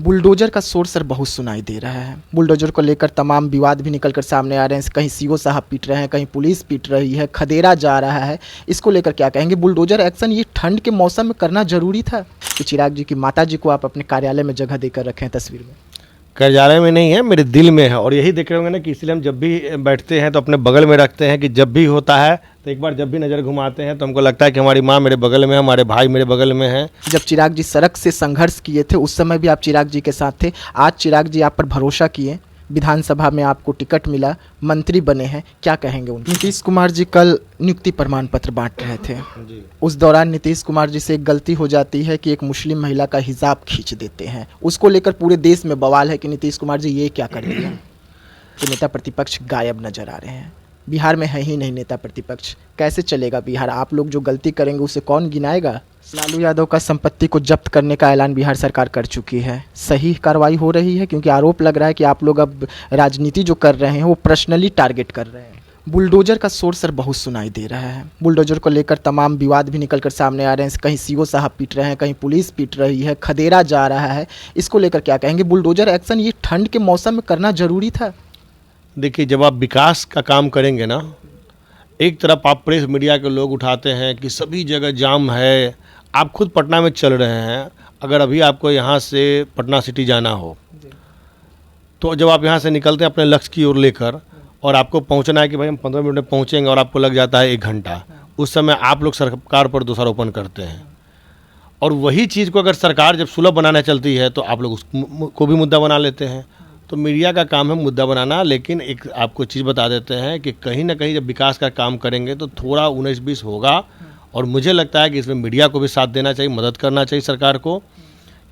Bulldozer का शोर sir बहुत सुनाई दे रहा है। बुलडोजर को लेकर तमाम विवाद भी निकलकर सामने आ रहे हैं। कहीं सीओ साहब पीट रहे हैं, कहीं पुलिस पीट रही है, खदेड़ा जा रहा है। इसको लेकर क्या कहेंगे? बुलडोजर एक्शन ये ठंड के मौसम में करना जरूरी था कि चिराग जी की माता जी को आप अपने कार्यालय में जगह देकर रखें तस्वीर में? कार्यालय में नहीं है, मेरे दिल में है। और यही देख रहे होंगे ना कि इसलिए हम जब भी बैठते हैं तो अपने बगल में रखते हैं कि जब भी होता है तो एक बार जब भी नज़र घुमाते हैं तो हमको लगता है कि हमारी माँ मेरे बगल में है, हमारे भाई मेरे बगल में हैं। जब चिराग जी सड़क से संघर्ष किए थे उस समय भी आप चिराग जी के साथ थे। आज चिराग जी आप पर भरोसा किए, विधानसभा में आपको टिकट मिला, मंत्री बने हैं, क्या कहेंगे उन? नीतीश कुमार जी कल नियुक्ति प्रमाण पत्र बांट रहे थे जी। उस दौरान नीतीश कुमार जी से एक गलती हो जाती है कि एक मुस्लिम महिला का हिजाब खींच देते हैं। उसको लेकर पूरे देश में बवाल है कि नीतीश कुमार जी ये क्या कर दिया। तो नेता प्रतिपक्ष गायब नजर आ रहे हैं। बिहार में है ही नहीं नेता प्रतिपक्ष, कैसे चलेगा बिहार? आप लोग जो गलती करेंगे उसे कौन गिनाएगा? लालू यादव का संपत्ति को जब्त करने का ऐलान बिहार सरकार कर चुकी है। सही कार्रवाई हो रही है? क्योंकि आरोप लग रहा है कि आप लोग अब राजनीति जो कर रहे हैं वो पर्सनली टारगेट कर रहे हैं। बुलडोजर का शोर सर बहुत सुनाई दे रहा है। बुलडोजर को लेकर तमाम विवाद भी निकलकर सामने आ रहे हैं। कहीं सीओ साहब पीट रहे हैं, कहीं पुलिस पीट रही है, खदेड़ा जा रहा है। इसको लेकर क्या कहेंगे? बुलडोजर एक्शन ये ठंड के मौसम में करना जरूरी था? देखिए, जब आप विकास का काम करेंगे ना, एक तरफ आप प्रेस मीडिया के लोग उठाते हैं कि सभी जगह जाम है। आप खुद पटना में चल रहे हैं, अगर अभी आपको यहाँ से पटना सिटी जाना हो तो जब आप यहाँ से निकलते हैं अपने लक्ष्य की ओर लेकर और आपको पहुँचना है कि भाई हम 15 मिनट में पहुँचेंगे और आपको लग जाता है 1 घंटा, उस समय आप लोग सरकार पर दोषारोपण करते हैं। और वही चीज़ को अगर सरकार जब सुलभ बनाना चलती है तो आप लोग उसको भी मुद्दा बना लेते हैं। तो मीडिया का काम है मुद्दा बनाना, लेकिन एक आपको चीज़ बता देते हैं कि कहीं ना कहीं जब विकास का काम करेंगे तो थोड़ा 19-20 होगा। और मुझे लगता है कि इसमें मीडिया को भी साथ देना चाहिए, मदद करना चाहिए सरकार को,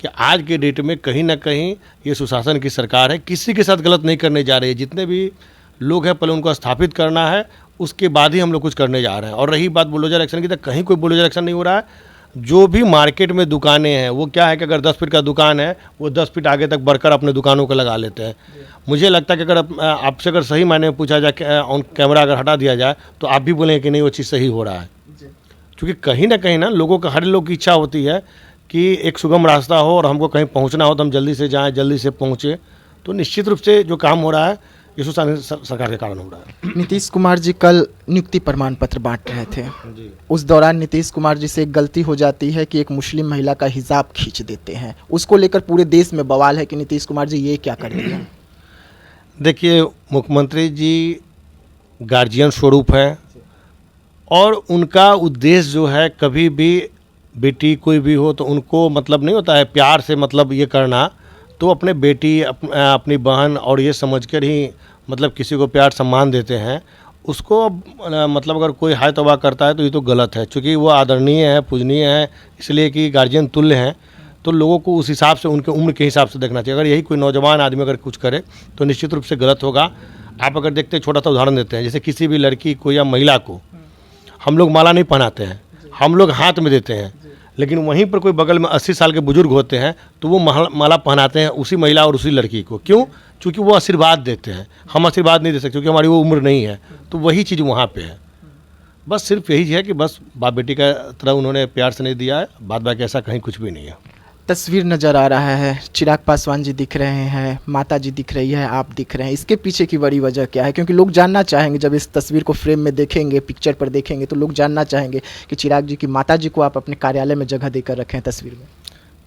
कि आज के डेट में कहीं ना कहीं ये सुशासन की सरकार है, किसी के साथ गलत नहीं करने जा रही है। जितने भी लोग हैं पहले उनको स्थापित करना है, उसके बाद ही हम लोग कुछ करने जा रहे हैं। और रही बात बुलडोजर एक्शन की, तो कहीं कोई बुलडोजर एक्शन नहीं हो रहा है। जो भी मार्केट में दुकानें हैं वो क्या है कि अगर 10 फीट का दुकान है वो 10 फीट आगे तक बढ़कर अपने दुकानों को लगा लेते हैं। मुझे लगता है कि अगर आपसे अगर सही मायने में पूछा जाए, ऑन कैमरा अगर हटा दिया जाए तो आप भी बोलेंगे कि नहीं वो चीज़ सही हो रहा है। क्योंकि कहीं ना लोगों का, हर लोग की इच्छा होती है कि एक सुगम रास्ता हो और हमको कहीं पहुंचना हो तो हम जल्दी से जाएं, जल्दी से पहुंचे। तो निश्चित रूप से जो काम हो रहा है ये सुशासन सरकार के कारण हो रहा है। नीतीश कुमार जी कल नियुक्ति प्रमाण पत्र बांट रहे थे जी। उस दौरान नीतीश कुमार जी से एक गलती हो जाती है कि एक मुस्लिम महिला का हिजाब खींच देते हैं। उसको लेकर पूरे देश में बवाल है कि नीतीश कुमार जी ये क्या कर दिया। देखिए, मुख्यमंत्री जी गार्जियन स्वरूप है और उनका उद्देश्य जो है, कभी भी बेटी कोई भी हो तो उनको मतलब नहीं होता है प्यार से मतलब ये करना, तो अपने बेटी अपनी बहन और ये समझकर ही मतलब किसी को प्यार सम्मान देते हैं। उसको मतलब अगर कोई हाय तौबा करता है तो ये तो गलत है, क्योंकि वो आदरणीय है, पूजनीय है, इसलिए कि गार्जियन तुल्य हैं। तो लोगों को उस हिसाब से, उनके उम्र के हिसाब से देखना चाहिए। अगर यही कोई नौजवान आदमी अगर कुछ करे तो निश्चित रूप से गलत होगा। आप अगर देखते हैं, छोटा सा उदाहरण देते हैं, जैसे किसी भी लड़की को या महिला को हम लोग माला नहीं पहनाते हैं, हम लोग हाथ में देते हैं। लेकिन वहीं पर कोई बगल में 80 साल के बुजुर्ग होते हैं तो वो माला पहनाते हैं उसी महिला और उसी लड़की को। क्यों? क्योंकि वो आशीर्वाद देते हैं। हम आशीर्वाद नहीं दे सकते क्योंकि हमारी वो उम्र नहीं है। तो वही चीज़ वहाँ पे है। बस सिर्फ यही है कि बस बाप बेटी का तरह उन्होंने प्यार से नहीं दिया है, बाद बाकी ऐसा कहीं कुछ भी नहीं है। तस्वीर नज़र आ रहा है, चिराग पासवान जी दिख रहे हैं, माता जी दिख रही है, आप दिख रहे हैं। इसके पीछे की बड़ी वजह क्या है? क्योंकि लोग जानना चाहेंगे, जब इस तस्वीर को फ्रेम में देखेंगे, पिक्चर पर देखेंगे, तो लोग जानना चाहेंगे कि चिराग जी की माता जी को आप अपने कार्यालय में जगह देकर रखें तस्वीर में।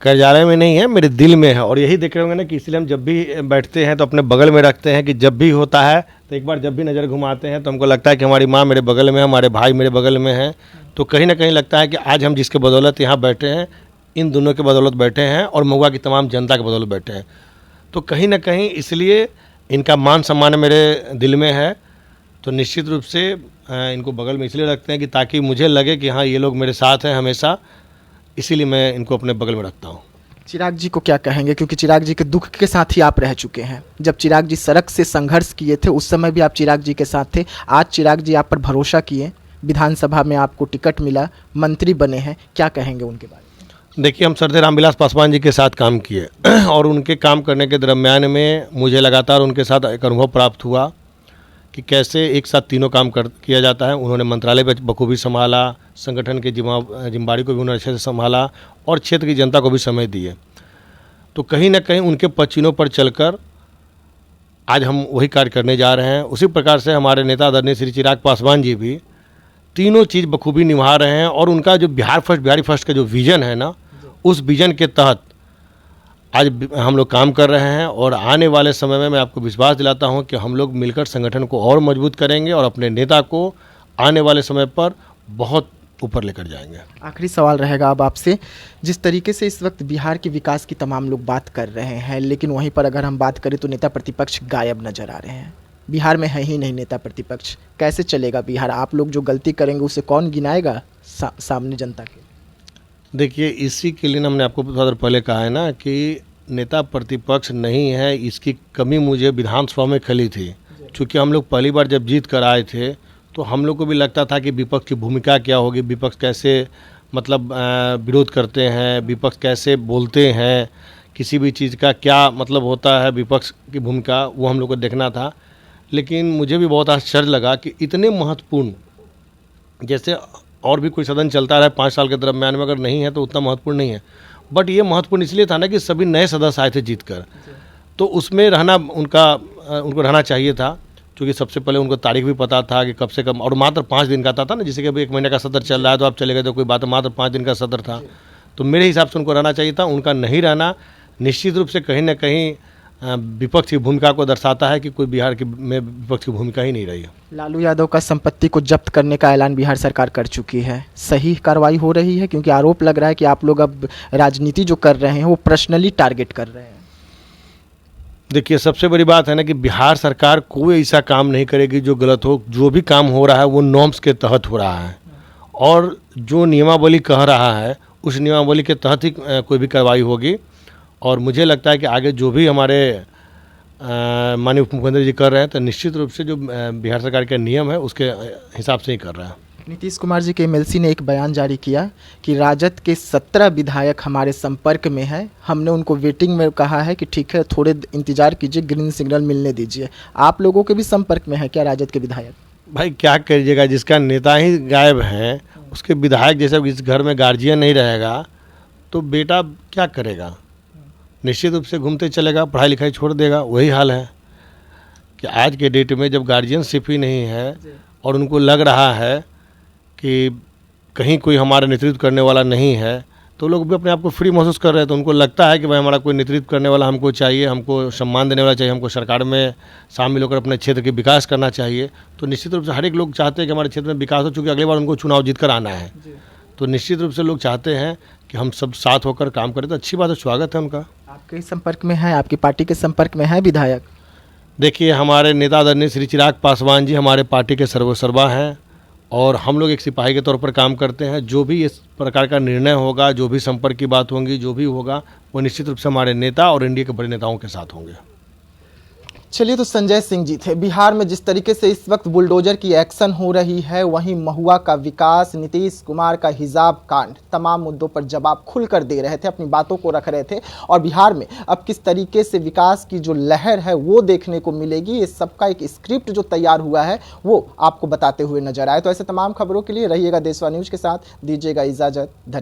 कार्यालय में नहीं है, मेरे दिल में है। और यही देख रहे होंगे ना कि इसलिए हम जब भी बैठते हैं तो अपने बगल में रखते हैं कि जब भी होता है तो एक बार जब भी नज़र घुमाते हैं तो हमको लगता है कि हमारी माँ मेरे बगल में है, हमारे भाई मेरे बगल में हैं। तो कहीं ना कहीं लगता है कि आज हम जिसके बदौलत यहाँ बैठे हैं, इन दोनों के बदौलत बैठे हैं और महुआ की तमाम जनता के बदौलत बैठे हैं। तो कहीं ना कहीं इसलिए इनका मान सम्मान मेरे दिल में है। तो निश्चित रूप से इनको बगल में इसलिए रखते हैं कि ताकि मुझे लगे कि हाँ ये लोग मेरे साथ हैं हमेशा, इसीलिए मैं इनको अपने बगल में रखता हूँ। चिराग जी को क्या कहेंगे? क्योंकि चिराग जी के दुख के साथ ही आप रह चुके हैं। जब चिराग जी सड़क से संघर्ष किए थे उस समय भी आप चिराग जी के साथ थे। आज चिराग जी आप पर भरोसा किए, विधानसभा में आपको टिकट मिला, मंत्री बने हैं, क्या कहेंगे उनके बारे में? देखिए, हम सरदार रामविलास पासवान जी के साथ काम किए और उनके काम करने के दरम्यान में मुझे लगातार उनके साथ एक अनुभव प्राप्त हुआ कि कैसे एक साथ तीनों काम किया जाता है। उन्होंने मंत्रालय पर बखूबी संभाला, संगठन के जिम्मेदारी को भी उन्होंने अच्छे से संभाला और क्षेत्र की जनता को भी समय दिए। तो कहीं ना कहीं उनके पसीनों पर चलकर आज हम वही कार्य करने जा रहे हैं। उसी प्रकार से हमारे नेता आदरणीय श्री चिराग पासवान जी भी तीनों चीज़ बखूबी निभा रहे हैं और उनका जो बिहारी फर्स्ट का जो विज़न है ना, उस विज़न के तहत आज हम लोग काम कर रहे हैं। और आने वाले समय में मैं आपको विश्वास दिलाता हूं कि हम लोग मिलकर संगठन को और मजबूत करेंगे और अपने नेता को आने वाले समय पर बहुत ऊपर लेकर जाएंगे। आखिरी सवाल रहेगा अब आपसे, जिस तरीके से इस वक्त बिहार के विकास की तमाम लोग बात कर रहे हैं, लेकिन वहीं पर अगर हम बात करें तो नेता प्रतिपक्ष गायब नजर आ रहे हैं। बिहार में है ही नहीं नेता प्रतिपक्ष, कैसे चलेगा बिहार? आप लोग जो गलती करेंगे उसे कौन गिनाएगा सामने जनता के? देखिए, इसी के लिए हमने आपको थोड़ा देर पहले कहा है ना कि नेता प्रतिपक्ष नहीं है, इसकी कमी मुझे विधानसभा में खली थी। क्योंकि हम लोग पहली बार जब जीत कर आए थे तो हम लोग को भी लगता था कि विपक्ष की भूमिका क्या होगी, विपक्ष कैसे मतलब विरोध करते हैं, विपक्ष कैसे बोलते हैं, किसी भी चीज़ का क्या मतलब होता है, विपक्ष की भूमिका वो हम लोग को देखना था। लेकिन मुझे भी बहुत आश्चर्य लगा कि इतने महत्वपूर्ण, जैसे और भी कोई सदन चलता रहा 5 साल के दरम्यान में, अगर नहीं है तो उतना महत्वपूर्ण नहीं है, बट ये महत्वपूर्ण इसलिए था ना कि सभी नए सदस्य आए थे जीत कर, तो उसमें रहना उनको रहना चाहिए था। क्योंकि सबसे पहले उनको तारीख भी पता था कि कब से कम, और मात्र 5 दिन का था ना, जैसे कि अभी 1 महीने का सत्र चल रहा है तो आप चले गए तो कोई बात, मात्र 5 दिन का सत्र था। तो मेरे हिसाब से उनको रहना चाहिए था। उनका नहीं रहना निश्चित रूप से कहीं ना कहीं विपक्ष की भूमिका को दर्शाता है कि कोई बिहार में विपक्ष की भूमिका ही नहीं रही है। लालू यादव का संपत्ति को जब्त करने का ऐलान बिहार सरकार कर चुकी है, सही कार्रवाई हो रही है? क्योंकि आरोप लग रहा है कि आप लोग अब राजनीति जो कर रहे हैं वो पर्सनली टारगेट कर रहे हैं। देखिए, सबसे बड़ी बात है ना कि बिहार सरकार कोई ऐसा काम नहीं करेगी जो गलत हो। जो भी काम हो रहा है वो नॉर्म्स के तहत हो रहा है और जो नियमावली कह रहा है उस नियमावली के तहत ही कोई भी कार्रवाई होगी। और मुझे लगता है कि आगे जो भी हमारे माननीय उप मुख्यमंत्री जी कर रहे हैं तो निश्चित रूप से जो बिहार सरकार के नियम है उसके हिसाब से ही कर रहा है। नीतीश कुमार जी के एमएलसी ने एक बयान जारी किया कि राजद के 17 विधायक हमारे संपर्क में हैं, हमने उनको वेटिंग में कहा है कि ठीक है थोड़े इंतजार कीजिए, ग्रीन सिग्नल मिलने दीजिए। आप लोगों के भी संपर्क में है क्या राजद के विधायक? भाई क्या करिएगा, जिसका नेता ही गायब है उसके विधायक जैसे इस घर में गार्जियन नहीं रहेगा तो बेटा क्या करेगा? निश्चित रूप से घूमते चलेगा, पढ़ाई लिखाई छोड़ देगा। वही हाल है कि आज के डेट में जब गार्जियनशिप ही नहीं है और उनको लग रहा है कि कहीं कोई हमारा नेतृत्व करने वाला नहीं है तो लोग भी अपने आप को फ्री महसूस कर रहे हैं। तो उनको लगता है कि भाई हमारा कोई नेतृत्व करने वाला हमको चाहिए, हमको सम्मान देने वाला चाहिए, हमको सरकार में शामिल होकर अपने क्षेत्र के विकास करना चाहिए। तो निश्चित रूप से हर एक लोग चाहते हैं कि हमारे क्षेत्र में विकास हो, चूँकि अगली बार उनको चुनाव जीत कर आना है। तो निश्चित रूप से लोग चाहते हैं कि हम सब साथ होकर काम करें, तो अच्छी बात है, स्वागत है उनका। आपके संपर्क में है, आपकी पार्टी के संपर्क में है विधायक? देखिए, हमारे नेता आदरणीय श्री चिराग पासवान जी हमारे पार्टी के सर्वसर्वा हैं और हम लोग एक सिपाही के तौर पर काम करते हैं। जो भी इस प्रकार का निर्णय होगा, जो भी संपर्क की बात होगी, जो भी होगा वो निश्चित रूप से हमारे नेता और इंडिया के बड़े नेताओं के साथ होंगे। चलिए, तो संजय सिंह जी थे। बिहार में जिस तरीके से इस वक्त बुलडोजर की एक्शन हो रही है, वहीं महुआ का विकास, नीतीश कुमार का हिजाब कांड, तमाम मुद्दों पर जवाब खुलकर दे रहे थे, अपनी बातों को रख रहे थे। और बिहार में अब किस तरीके से विकास की जो लहर है वो देखने को मिलेगी, इस सबका एक स्क्रिप्ट जो तैयार हुआ है वो आपको बताते हुए नजर आए। तो ऐसे तमाम खबरों के लिए रहिएगा देशवा न्यूज के साथ, दीजिएगा इजाजत, धन्यवाद।